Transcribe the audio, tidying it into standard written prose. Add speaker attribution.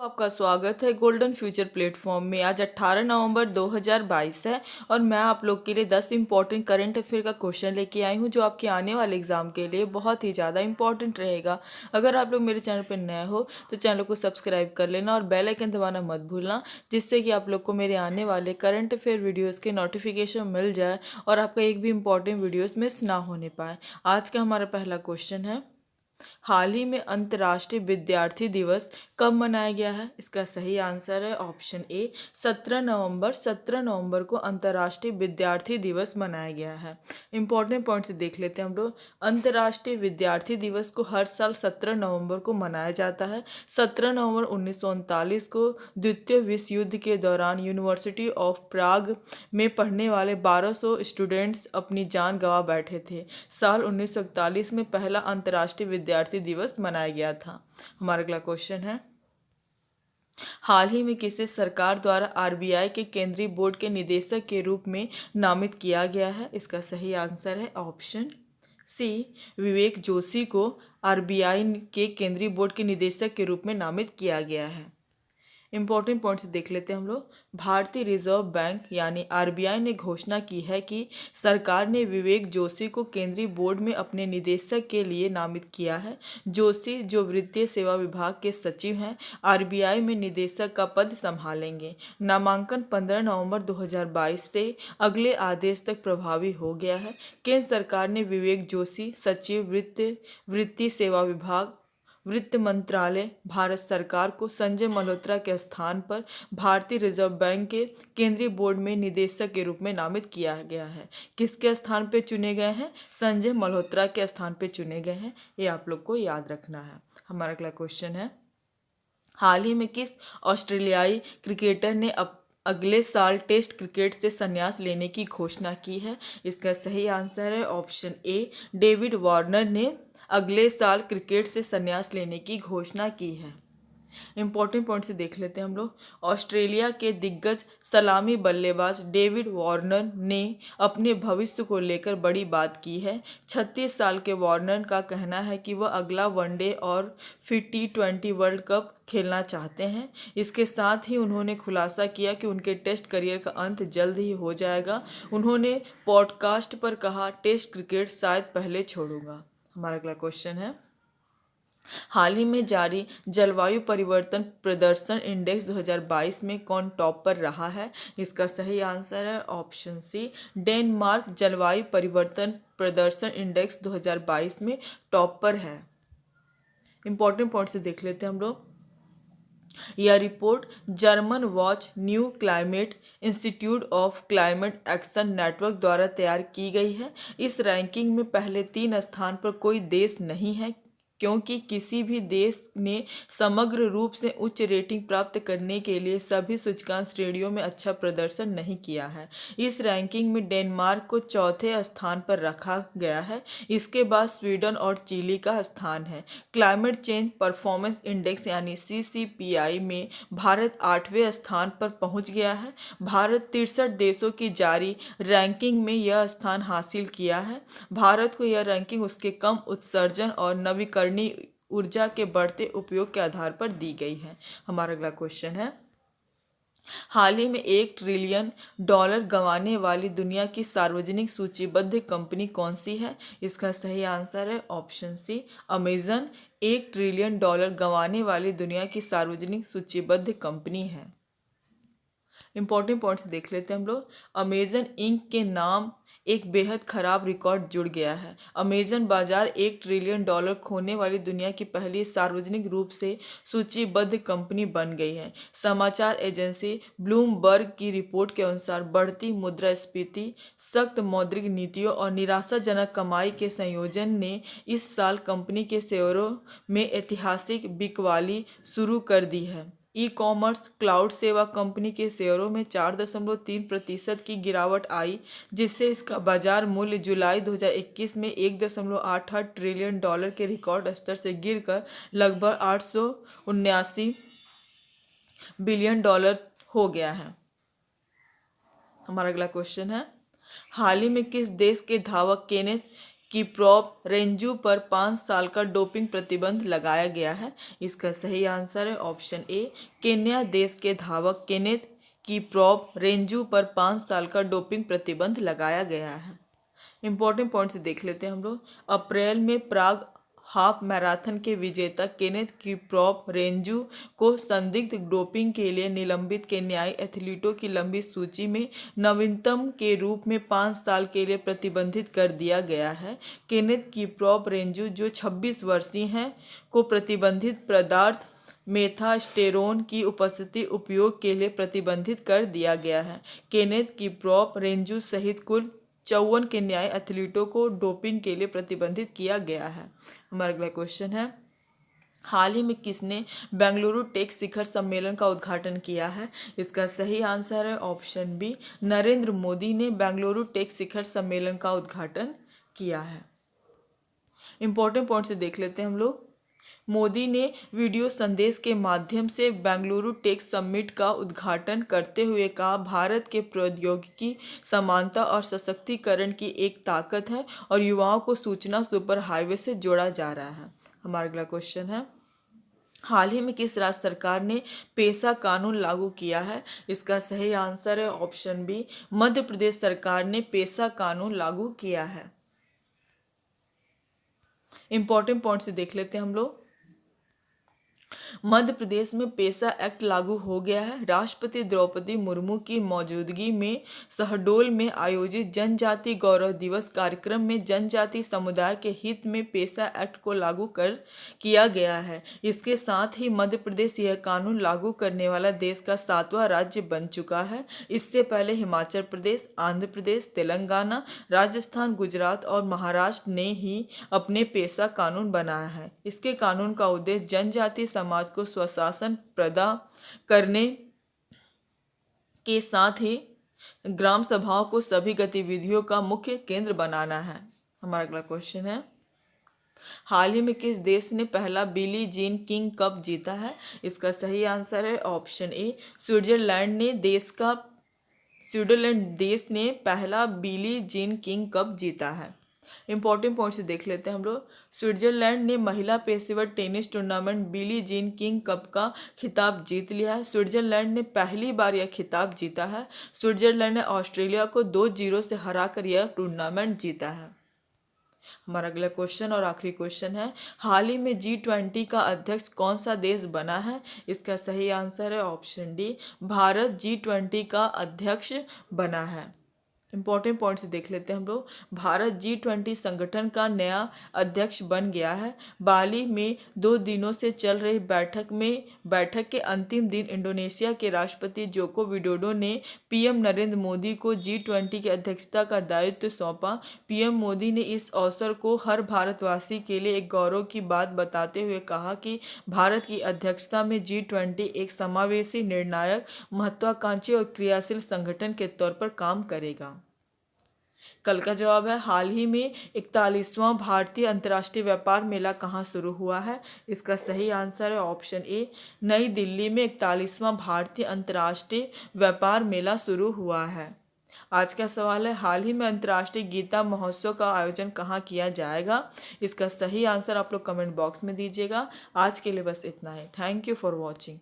Speaker 1: आपका स्वागत है गोल्डन फ्यूचर प्लेटफॉर्म में। आज 18 नवंबर 2022 है और मैं आप लोग के लिए 10 इंपॉर्टेंट करंट अफेयर का क्वेश्चन लेके आई हूँ जो आपके आने वाले एग्जाम के लिए बहुत ही ज़्यादा इंपॉर्टेंट रहेगा। अगर आप लोग मेरे चैनल पर नए हो तो चैनल को सब्सक्राइब कर लेना और बेल आइकन दबाना मत भूलना, जिससे कि आप लोग को मेरे आने वाले करंट अफेयर वीडियोज़ के नोटिफिकेशन मिल जाए और आपका एक भी इंपॉर्टेंट वीडियोज़ मिस ना होने पाए। आज का हमारा पहला क्वेश्चन है, हाल ही में अंतर्राष्ट्रीय विद्यार्थी दिवस कब मनाया गया है? इसका सही आंसर है ऑप्शन ए 17 नवंबर को अंतर्राष्ट्रीय विद्यार्थी दिवस मनाया गया है। इंपॉर्टेंट पॉइंट से देख लेते हैं हम लोग। अंतर्राष्ट्रीय विद्यार्थी दिवस को हर साल 17 नवंबर को मनाया जाता है। 17 नवंबर 1939 को द्वितीय विश्व युद्ध के दौरान यूनिवर्सिटी ऑफ प्राग में पढ़ने वाले 1200 स्टूडेंट्स अपनी जान गंवा बैठे थे। साल 1941 में पहला अंतर्राष्ट्रीय विद्यार्थी दिवस मनाया गया था। हमारा अगला क्वेश्चन है, हाल ही में किसे सरकार द्वारा आरबीआई के केंद्रीय बोर्ड के निदेशक के रूप में नामित किया गया है? इसका सही आंसर है ऑप्शन सी विवेक जोशी को आरबीआई के केंद्रीय बोर्ड के निदेशक के रूप में नामित किया गया है। इंपॉर्टेंट पॉइंट्स देख लेते हैं हम लोग। भारतीय रिजर्व बैंक यानी आरबीआई ने घोषणा की है कि सरकार ने विवेक जोशी को केंद्रीय बोर्ड में अपने निदेशक के लिए नामित किया है। जोशी, जो वित्तीय सेवा विभाग के सचिव हैं, आरबीआई में निदेशक का पद संभालेंगे। नामांकन 15 नवंबर 2022 से अगले आदेश तक प्रभावी हो गया है। केंद्र सरकार ने विवेक जोशी, सचिव वित्तीय सेवा विभाग, वित्त मंत्रालय, भारत सरकार को संजय मल्होत्रा के स्थान पर भारतीय रिजर्व बैंक के केंद्रीय बोर्ड में निदेशक के रूप में नामित किया गया है। किसके स्थान पर चुने गए हैं? संजय मल्होत्रा के स्थान पर चुने गए हैं। ये आप लोग को याद रखना है। हमारा अगला क्वेश्चन है, हाल ही में किस ऑस्ट्रेलियाई क्रिकेटर ने अगले साल टेस्ट क्रिकेट से संन्यास लेने की घोषणा की है? इसका सही आंसर है ऑप्शन ए डेविड वार्नर ने अगले साल क्रिकेट से संन्यास लेने की घोषणा की है। इंपॉर्टेंट पॉइंट से देख लेते हैं हम लोग। ऑस्ट्रेलिया के दिग्गज सलामी बल्लेबाज डेविड वार्नर ने अपने भविष्य को लेकर बड़ी बात की है। 36 साल के वार्नर का कहना है कि वह अगला वनडे और फिर T20 वर्ल्ड कप खेलना चाहते हैं। इसके साथ ही उन्होंने खुलासा किया कि उनके टेस्ट करियर का अंत जल्द ही हो जाएगा। उन्होंने पॉडकास्ट पर कहा, टेस्ट क्रिकेट शायद पहले छोड़ूंगा। हमारा अगला क्वेश्चन है, हाल ही में जारी जलवायु परिवर्तन प्रदर्शन इंडेक्स 2022 में कौन टॉप पर रहा है? इसका सही आंसर है ऑप्शन सी डेनमार्क जलवायु परिवर्तन प्रदर्शन इंडेक्स 2022 में टॉप पर है। इंपॉर्टेंट पॉइंट से देख लेते हैं हम लोग। यह report German watch new climate institute of climate action network द्वारा तैयार की गई है। इस रैंकिंग में पहले 3 स्थान पर कोई देश नहीं है, क्योंकि किसी भी देश ने समग्र रूप से उच्च रेटिंग प्राप्त करने के लिए सभी सूचकांक श्रेणियों में अच्छा प्रदर्शन नहीं किया है। इस रैंकिंग में डेनमार्क को चौथे स्थान पर रखा गया है। इसके बाद स्वीडन और चिली का स्थान है। क्लाइमेट चेंज परफॉर्मेंस इंडेक्स यानी CCPI में भारत 8वें स्थान पर पहुंच गया है। भारत 63 देशों की जारी रैंकिंग में यह स्थान हासिल किया है। भारत को यह रैंकिंग उसके कम उत्सर्जन और नवीकरणीय ऊर्जा के बढ़ते उपयोग के आधार पर दी गई है। हमारा अगला क्वेश्चन है, हाल ही में $1 ट्रिलियन गंवाने वाली दुनिया की सार्वजनिक सूचीबद्ध कंपनी कौन सी है? इसका सही आंसर है ऑप्शन सी अमेजन। $1 ट्रिलियन गंवाने वाली दुनिया की सार्वजनिक सूचीबद्ध कंपनी है। इंपॉर्टेंट पॉइंट्स देख लेते हैं हम लोग। अमेजन इंक के नाम एक बेहद खराब रिकॉर्ड जुड़ गया है। अमेजन बाजार $1 ट्रिलियन खोने वाली दुनिया की पहली सार्वजनिक रूप से सूचीबद्ध कंपनी बन गई है। समाचार एजेंसी ब्लूमबर्ग की रिपोर्ट के अनुसार बढ़ती मुद्रास्फीति, सख्त मौद्रिक नीतियों और निराशाजनक कमाई के संयोजन ने इस साल कंपनी के शेयरों में ऐतिहासिक बिकवाली शुरू कर दी है। ई कॉमर्स क्लाउड सेवा कंपनी के शेयरों में 4.3% की गिरावट आई, जिससे इसका बाजार मूल्य जुलाई 2021 में $1.88 ट्रिलियन के रिकॉर्ड स्तर से गिरकर लगभग $879 बिलियन हो गया है। हमारा अगला क्वेश्चन है, हाल ही में किस देश के धावक केनेथ किप्रोप रेंजू पर 5 साल का डोपिंग प्रतिबंध लगाया गया है? इसका सही आंसर है ऑप्शन ए, केन्या देश के धावक केनेथ किप्रोप रेंजू पर 5 साल का डोपिंग प्रतिबंध लगाया गया है। इंपॉर्टेंट पॉइंट्स देख लेते हैं हम लोग। अप्रैल में प्राग हाफ मैराथन के विजेता केनेथ किप्रोप रेंजू को संदिग्ध डोपिंग के लिए निलंबित केन्याई एथलीटों की लंबी सूची में नवीनतम के रूप में 5 साल के लिए प्रतिबंधित कर दिया गया है। केनेथ किप्रोप रेंजू जो 26 वर्षीय हैं को प्रतिबंधित पदार्थ मेथास्टेरोन की उपस्थिति उपयोग के लिए प्रतिबंधित कर दिया गया है। केनेथ किप्रोप रेंजू सहित कुल 54 केन्याई एथलीटों को डोपिंग के लिए प्रतिबंधित किया गया है। हमारा अगला क्वेश्चन है, हाल ही में किसने बेंगलुरु टेक शिखर सम्मेलन का उद्घाटन किया है? इसका सही आंसर है ऑप्शन बी, नरेंद्र मोदी ने बेंगलुरु टेक शिखर सम्मेलन का उद्घाटन किया है। इंपॉर्टेंट पॉइंट से देख लेते हैं हम लोग। मोदी ने वीडियो संदेश के माध्यम से बेंगलुरु टेक समिट का उद्घाटन करते हुए कहा, भारत के प्रौद्योगिकी समानता और सशक्तिकरण की एक ताकत है और युवाओं को सूचना सुपर हाईवे से जोड़ा जा रहा है। हमारा अगला क्वेश्चन है, हाल ही में किस राज्य सरकार ने पेशा कानून लागू किया है? इसका सही आंसर है ऑप्शन बी, मध्य प्रदेश सरकार ने पेशा कानून लागू किया है। इंपॉर्टेंट पॉइंट से देख लेते हैं हम लोग। मध्य प्रदेश में पेशा एक्ट लागू हो गया है। राष्ट्रपति द्रौपदी मुर्मू की मौजूदगी में शहडोल में आयोजित जनजाति गौरव दिवस कार्यक्रम में जनजाति समुदाय के हित में पेशा एक्ट को लागू किया गया है। इसके साथ ही मध्य प्रदेश यह कानून लागू करने वाला देश का 7वां राज्य बन चुका है। इससे पहले हिमाचल प्रदेश, आंध्र प्रदेश, तेलंगाना, राजस्थान, गुजरात और महाराष्ट्र ने ही अपने पेशा कानून बनाया है। इसके कानून का उद्देश्य जनजाति समाज को स्वशासन प्रदान करने के साथ ही ग्राम सभाओं को सभी गतिविधियों का मुख्य केंद्र बनाना है। हमारा अगला क्वेश्चन है, हाल ही में किस देश ने पहला बिली जीन किंग कप जीता है? इसका सही आंसर है ऑप्शन ए, स्विट्जरलैंड देश ने पहला बिली जीन किंग कप जीता है। इंपॉर्टेंट पॉइंट से देख लेते हैं हम लोग। स्विट्जरलैंड ने महिला पेशेवर tennis tournament Billie Jean King cup का खिताब जीत लिया है। स्विट्जरलैंड ने पहली बार यह खिताब जीता है। स्विट्जरलैंड ने ऑस्ट्रेलिया को 2-0 से हराकर यह टूर्नामेंट जीता है। हमारा अगला क्वेश्चन और आखिरी क्वेश्चन है, हाल ही में G20 का अध्यक्ष कौन सा देश बना है? इसका सही आंसर है ऑप्शन डी, भारत G20 का अध्यक्ष बना है। इंपॉर्टेंट पॉइंट्स देख लेते हैं हम लोग। भारत G20 संगठन का नया अध्यक्ष बन गया है। बाली में 2 दिनों से चल रही बैठक के अंतिम दिन इंडोनेशिया के राष्ट्रपति जोको विडोडो ने पीएम नरेंद्र मोदी को G20 की अध्यक्षता का दायित्व सौंपा। पीएम मोदी ने इस अवसर को हर भारतवासी के लिए एक गौरव की बात बताते हुए कहा कि भारत की अध्यक्षता में G20 एक समावेशी, निर्णायक, महत्वाकांक्षी और क्रियाशील संगठन के तौर पर काम करेगा। कल का जवाब है, हाल ही में 41वां भारतीय अंतर्राष्ट्रीय व्यापार मेला कहाँ शुरू हुआ है? इसका सही आंसर है ऑप्शन ए, नई दिल्ली में 41वां भारतीय अंतर्राष्ट्रीय व्यापार मेला शुरू हुआ है। आज का सवाल है, हाल ही में अंतर्राष्ट्रीय गीता महोत्सव का आयोजन कहाँ किया जाएगा? इसका सही आंसर आप लोग कमेंट बॉक्स में दीजिएगा। आज के लिए बस इतना ही। Thank you for watching.